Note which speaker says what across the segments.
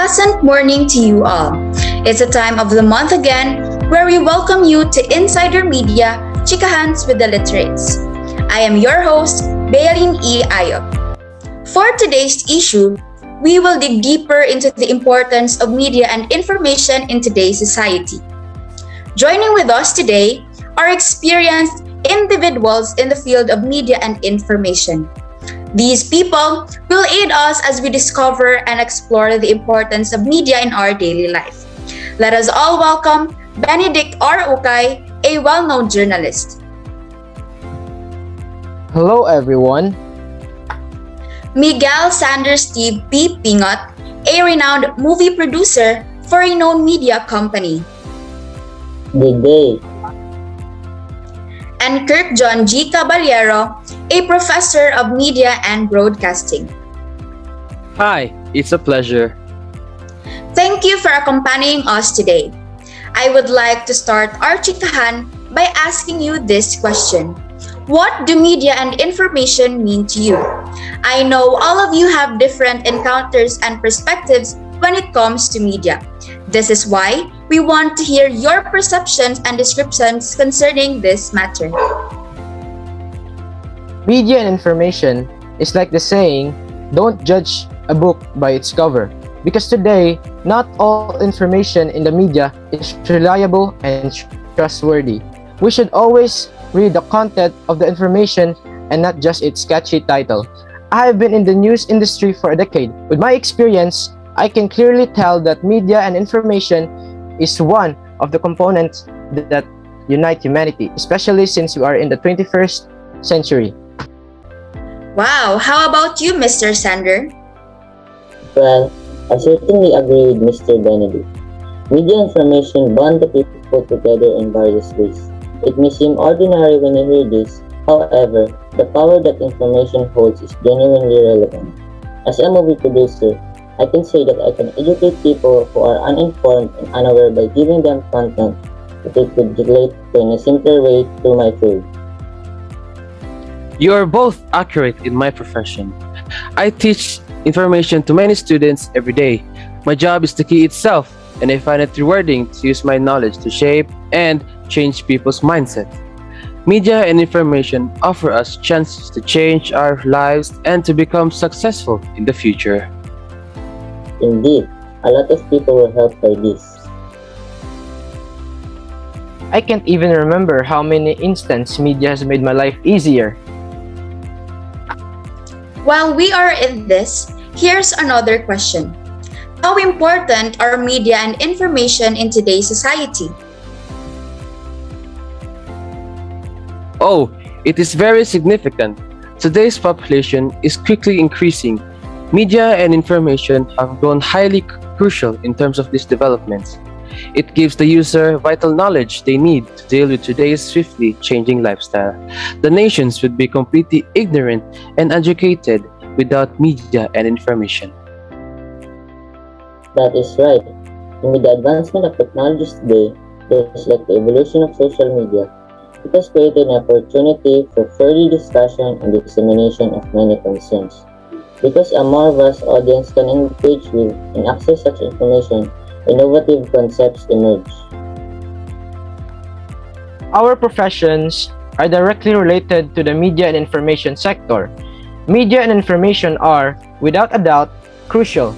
Speaker 1: pleasant morning to you all. It's a time of the month again where we welcome you to Insider Media, Chikahans with the Literates. I am your host, Bailin E. Ayop. For today's issue, we will dig deeper into the importance of media and information in today's society. Joining with us today are experienced individuals in the field of media and information. These people will aid us as we discover and explore the importance of media in our daily life. Let us all welcome Benedict R. Ukay, a well-known journalist.
Speaker 2: Hello everyone.
Speaker 1: Miguel Sanders Steve P. Pingot, a renowned movie producer for a known media company.
Speaker 3: Good day.
Speaker 1: And Kirk John G. Caballero, a professor of media and broadcasting.
Speaker 4: Hi, it's a pleasure.
Speaker 1: Thank you for accompanying us today. I would like to start our chikahan by asking you this question. What do media and information mean to you? I know all of you have different encounters and perspectives when it comes to media. This is why we want to hear your perceptions and descriptions concerning this matter.
Speaker 2: Media and information is like the saying, don't judge a book by its cover. Because today, not all information in the media is reliable and trustworthy. We should always read the content of the information and not just its catchy title. I have been in the news industry for a decade. With my experience, I can clearly tell that media and information is one of the components that unite humanity, especially since we are in the 21st century.
Speaker 1: Wow, how about you, Mr. Sander?
Speaker 3: Well, I certainly agree with Mr. Benedict. Media information bond the people together in various ways. It may seem ordinary when you hear this, however, the power that information holds is genuinely relevant. As a movie producer, I can say that I can educate people who are uninformed and unaware by giving them content that they could relate to in a simpler way through my field.
Speaker 4: You are both accurate in my profession. I teach information to many students every day. My job is the key itself, and I find it rewarding to use my knowledge to shape and change people's mindset. Media and information offer us chances to change our lives and to become successful in the future.
Speaker 3: Indeed, a lot of people were helped by this.
Speaker 2: I can't even remember how many instances media has made my life easier.
Speaker 1: While we are in this, here's another question. How important are media and information in today's society?
Speaker 4: Oh, it is very significant. Today's population is quickly increasing. Media and information have grown highly crucial in terms of these developments. It gives the user vital knowledge they need to deal with today's swiftly changing lifestyle. The nations would be completely ignorant and uneducated without media and information.
Speaker 3: That is right. And with the advancement of technologies today, just like the evolution of social media, it has created an opportunity for further discussion and dissemination of many concerns. Because a more vast audience can engage with and access such information, innovative concepts emerge.
Speaker 2: Our professions are directly related to the media and information sector. Media and information are, without a doubt, crucial.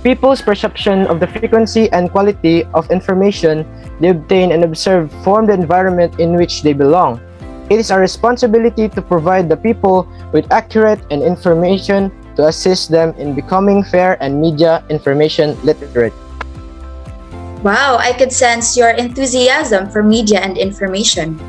Speaker 2: People's perception of the frequency and quality of information they obtain and observe form the environment in which they belong. It is our responsibility to provide the people with accurate and information to assist them in becoming fair and media information literate.
Speaker 1: Wow, I could sense your enthusiasm for media and information.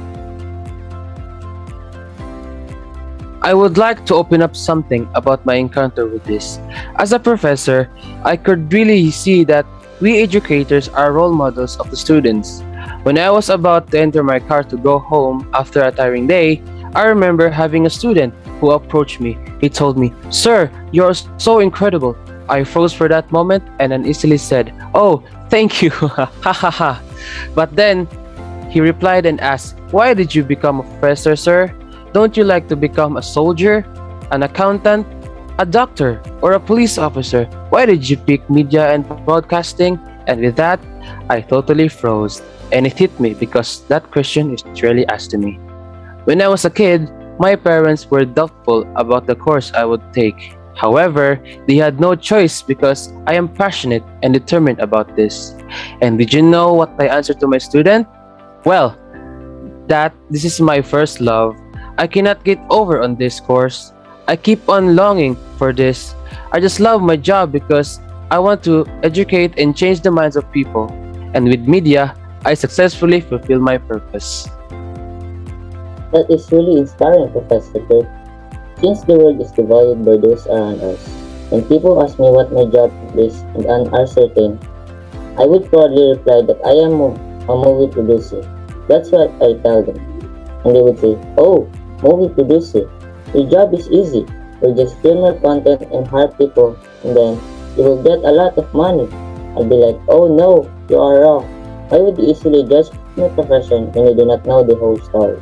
Speaker 4: I would like to open up something about my encounter with this. As a professor, I could really see that we educators are role models of the students. When I was about to enter my car to go home after a tiring day, I remember having a student who approached me. He told me, "Sir, you're so incredible." I froze for that moment and uneasily said, "Oh, thank you." Ha ha ha. But then he replied and asked, "Why did you become a professor, sir? Don't you like to become a soldier, an accountant, a doctor, or a police officer? Why did you pick media and broadcasting? And with that, I totally froze. And it hit me because that question is rarely asked to me. When I was a kid, my parents were doubtful about the course I would take. However, they had no choice because I am passionate and determined about this. And did you know what I answered to my student? Well, that this is my first love. I cannot get over on this course. I keep on longing for this. I just love my job because I want to educate and change the minds of people. And with media, I successfully fulfill my purpose.
Speaker 3: That is really inspiring, Professor Kirk. Since the world is divided by those around us, when people ask me what my job is and uncertain, I would proudly reply that I am a movie producer. That's what I tell them. And they would say, "Oh, movie producer, your job is easy. You'll just film your content and hire people, and then you will get a lot of money." I'd be like, "Oh no, you are wrong. Why would you easily judge my profession when you do not know the whole story?"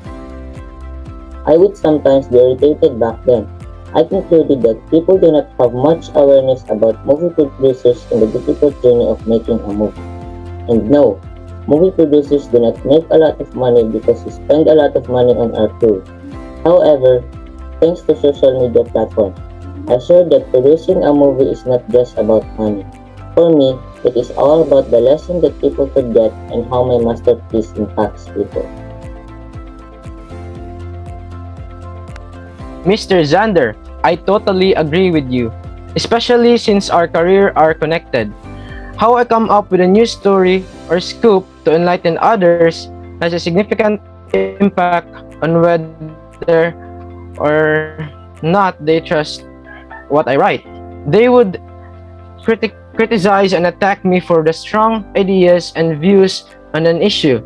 Speaker 3: I would sometimes be irritated back then. I concluded that people do not have much awareness about movie producers and the difficult journey of making a movie. And no, movie producers do not make a lot of money because we spend a lot of money on our crew. However, thanks to social media platforms, I showed that producing a movie is not just about money. For me, it is all about the lesson that people could get and how my masterpiece impacts people.
Speaker 2: Mr. Xander, I totally agree with you, especially since our career are connected. How I come up with a news story or scoop to enlighten others has a significant impact on whether or not they trust what I write. They would criticize and attack me for the strong ideas and views on an issue.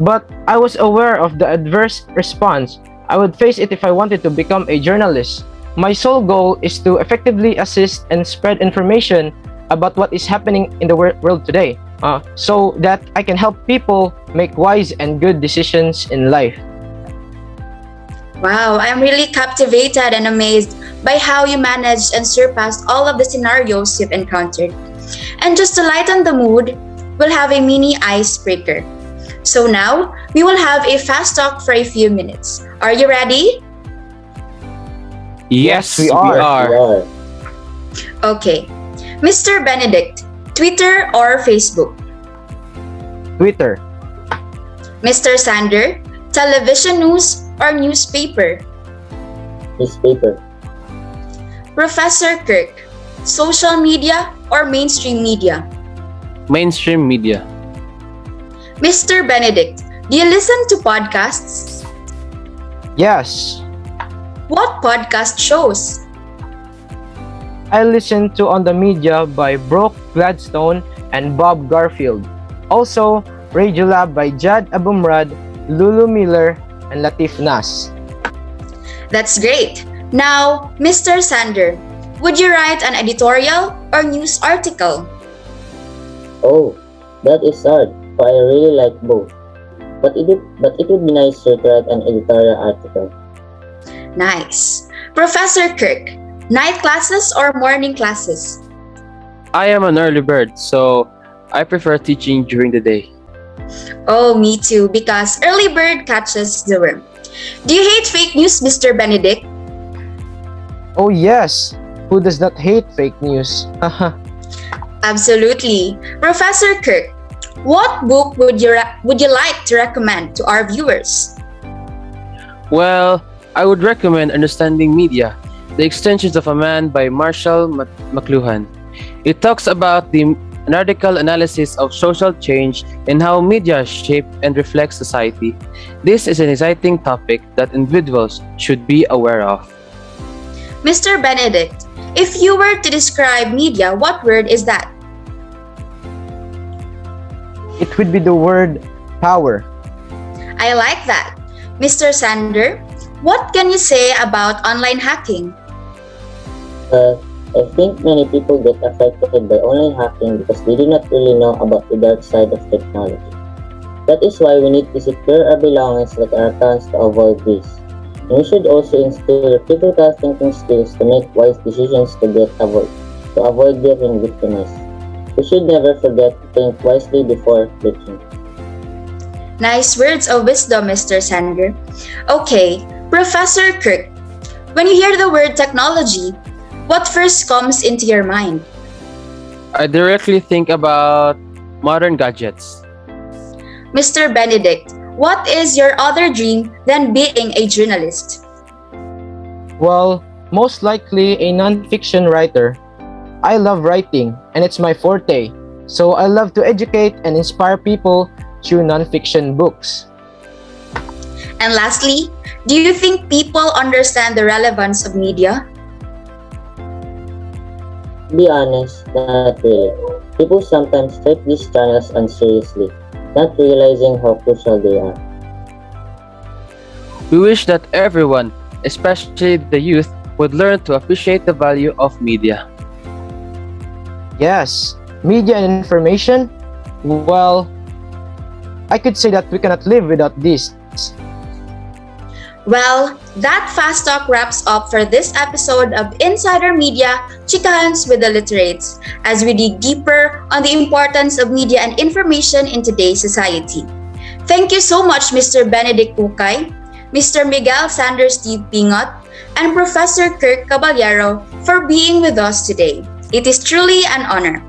Speaker 2: But I was aware of the adverse response I would face it if I wanted to become a journalist. My sole goal is to effectively assist and spread information about what is happening in the world today, so that I can help people make wise and good decisions in life.
Speaker 1: Wow, I'm really captivated and amazed by how you managed and surpassed all of the scenarios you've encountered. And just to lighten the mood, we'll have a mini icebreaker. So now, we will have a fast talk for a few minutes. Are you ready?
Speaker 4: Yes,
Speaker 2: we
Speaker 4: we
Speaker 2: are.
Speaker 4: are.
Speaker 3: We are.
Speaker 1: Okay. Mr. Benedict, Twitter or Facebook?
Speaker 2: Twitter,
Speaker 1: Mr. Sander, television news or newspaper?
Speaker 3: Newspaper.
Speaker 1: Professor Kirk, social media or mainstream media?
Speaker 4: Mainstream media.
Speaker 1: Mr. Benedict, do you listen to podcasts?
Speaker 2: yes.
Speaker 1: What podcast shows?
Speaker 2: I listen to On the Media by Brooke Gladstone and Bob Garfield. Also, Radio Lab by Jad Abumrad, Lulu Miller, and Latif Nas.
Speaker 1: That's great. Now, Mr. Sander, would you write an editorial or news article?
Speaker 3: Oh, that is hard, but I really like both. But it would be nicer to write an editorial article.
Speaker 1: Nice. Professor Kirk, night classes or morning classes?
Speaker 4: I am an early bird, so I prefer teaching during the day.
Speaker 1: Oh, me too, because early bird catches the worm. Do you hate fake news, Mr. Benedict?
Speaker 2: Oh yes, who does not hate fake news? Haha.
Speaker 1: Absolutely. Professor Kirk, what book would you like to recommend to our viewers?
Speaker 4: Well, I would recommend Understanding Media, The Extensions of a Man by Marshall McLuhan. It talks about the analytical analysis of social change and how media shape and reflect society. This is an exciting topic that individuals should be aware of.
Speaker 1: Mr. Benedict, if you were to describe media, what word is that?
Speaker 2: It would be the word power.
Speaker 1: I like that. Mr. Sander, what can you say about online hacking?
Speaker 3: I think many people get affected by online hacking because they do not really know about the dark side of technology. That is why we need to secure our belongings like our accounts to avoid this. And we should also instill critical thinking skills to make wise decisions to avoid getting victimized. We should never forget to think wisely before clicking.
Speaker 1: Nice words of wisdom, Mr. Sander. Okay, Professor Kirk, when you hear the word technology, what first comes into your mind?
Speaker 4: I directly think about modern gadgets.
Speaker 1: Mr. Benedict, what is your other dream than being a journalist?
Speaker 2: Well, most likely a non-fiction writer. I love writing and it's my forte. So I love to educate and inspire people through non-fiction books.
Speaker 1: And lastly, do you think people understand the relevance of media?
Speaker 3: To be honest, not really. People sometimes take these channels unseriously, not realizing how crucial they are.
Speaker 4: We wish that everyone, especially the youth, would learn to appreciate the value of media.
Speaker 2: Yes, media and information? Well, I could say that we cannot live without this.
Speaker 1: Well, that fast talk wraps up for this episode of Insider Media, Chikahans with the Literates, as we dig deeper on the importance of media and information in today's society. Thank you so much, Mr. Benedict Ukay, Mr. Miguel Sanders Steve Pingot, and Professor Kirk Caballero for being with us today. It is truly an honor.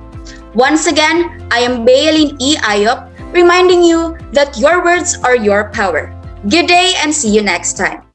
Speaker 1: Once again, I am Bailin E. Ayop, reminding you that your words are your power. Good day and see you next time.